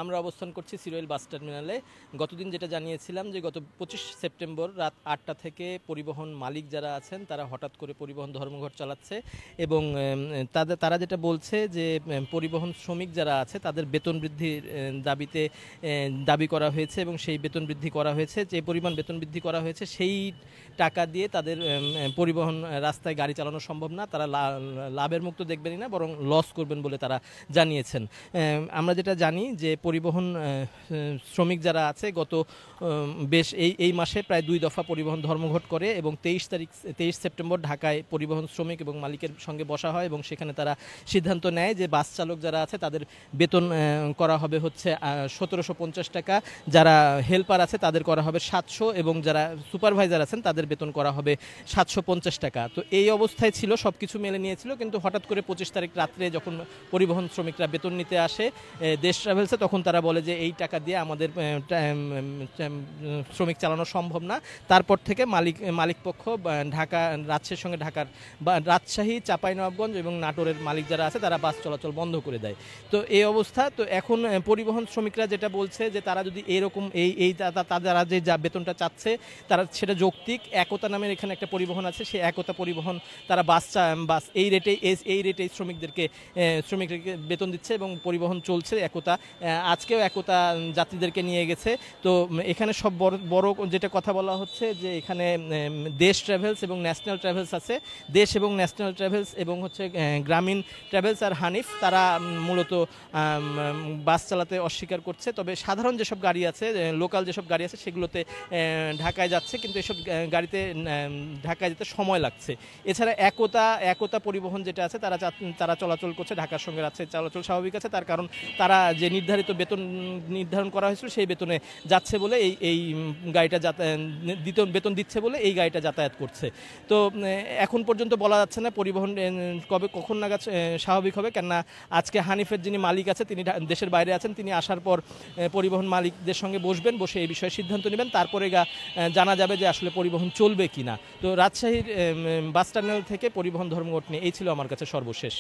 আমরা অবস্থান করছি সিরোইল বাস টার্মিনালে। গতদিন যেটা জানিয়েছিলাম যে গত 25 সেপ্টেম্বর রাত 8টা থেকে পরিবহন মালিক যারা আছেন তারা হঠাৎ করে পরিবহন ধর্মঘট চালাচ্ছে এবং তারা যেটা বলছে যে পরিবহন শ্রমিক যারা আছে তাদের বেতন বৃদ্ধির দাবিতে দাবি করা হয়েছে এবং সেই বেতন বৃদ্ধি করা হয়েছে, যে পরিমাণ বেতন বৃদ্ধি করা হয়েছে সেই টাকা দিয়ে তাদের পরিবহন রাস্তায় গাড়ি চালানো সম্ভব না। তারা লাভের মুক্ত দেখবেনই না, বরং লস করবেন বলে তারা জানিয়েছেন। আমরা যেটা জানি যে পরিবহন শ্রমিক যারা আছে গত বেশ এই মাসে প্রায় 2 দফা পরিবহন ধর্মঘট করে এবং 23 সেপ্টেম্বর ঢাকায় পরিবহন শ্রমিক এবং মালিকের সঙ্গে বসা হয় এবং সেখানে তারা সিদ্ধান্ত নেয় যে বাস চালক যারা আছে তাদের বেতন করা হবে হচ্ছে 1750 টাকা, যারা হেল্পার আছে তাদের করা হবে 700 এবং যারা সুপারভাইজার আছেন তাদের বেতন করা হবে 750 টাকা। তো এই অবস্থায় ছিল, সব কিছু মেলে নিয়েছিল, কিন্তু হঠাৎ করে 25 তারিখ রাত্রে যখন পরিবহন শ্রমিকরা বেতন নিতে আসে দেশ ট্রাভেলসে, তখন তারা বলে যে এই টাকা দিয়ে আমাদের শ্রমিক চালানো সম্ভব না। তারপর থেকে মালিক পক্ষ ঢাকা রাজশাহীর সঙ্গে ঢাকার রাজশাহী, চাঁপাইনবাবগঞ্জ এবং নাটোরের মালিক যারা আছে তারা বাস চলাচল বন্ধ করে দেয়। তো এই অবস্থা। তো এখন পরিবহন শ্রমিকরা যেটা বলছে যে তারা যদি এরকম তারা যে বেতনটা চাচ্ছে তারা সেটা যৌক্তিক। একতা নামের এখানে একটা পরিবহন আছে, সেই একতা পরিবহন তারা বাস এই রেটেই শ্রমিকদেরকে বেতন দিচ্ছে এবং পরিবহন চলছে একতা। আজকেও একতা যাত্রীদেরকে নিয়ে গেছে। তো এখানে সব বড় যেটা কথা বলা হচ্ছে যে এখানে দেশ ট্রাভেলস এবং ন্যাশনাল ট্রাভেলস আছে। দেশ এবং ন্যাশনাল ট্রাভেলস এবং হচ্ছে গ্রামীণ ট্রাভেলস আর হানিফ, তারা মূলত বাস চালাতে অস্বীকার করছে। তবে সাধারণ যেসব গাড়ি আছে, লোকাল যেসব গাড়ি আছে সেগুলোতে ঢাকায় যাচ্ছে, কিন্তু এসব গাড়িতে ঢাকায় যেতে সময় লাগছে। এছাড়া একতা পরিবহন যেটা আছে তারা চলাচল করছে, ঢাকার সঙ্গে রাজশাহী চলাচল স্বাভাবিক আছে। তার কারণ তারা যে নির্ধারিত বেতন নির্ধারণ করা হয়েছিল সেই বেতনে যাচ্ছে বলে এই গাড়িটা বেতন দিচ্ছে বলে এই গাড়িটা যাতায়াত করছে। তো এখন পর্যন্ত বলা যাচ্ছে না পরিবহন কখন নাগাদ স্বাভাবিক হবে, কেননা আজকে হানিফের যিনি মালিক আছে তিনি দেশের বাইরে আছেন, তিনি আসার পর পরিবহন মালিকদের সঙ্গে বসে এই বিষয়ে সিদ্ধান্ত নেবেন। তারপরে জানা যাবে যে আসলে পরিবহন চলবে কিনা। তো রাজশাহীর বাস টার্মিনাল থেকে পরিবহন ধর্মঘট নিয়ে এই ছিল আমার কাছে সর্বশেষ।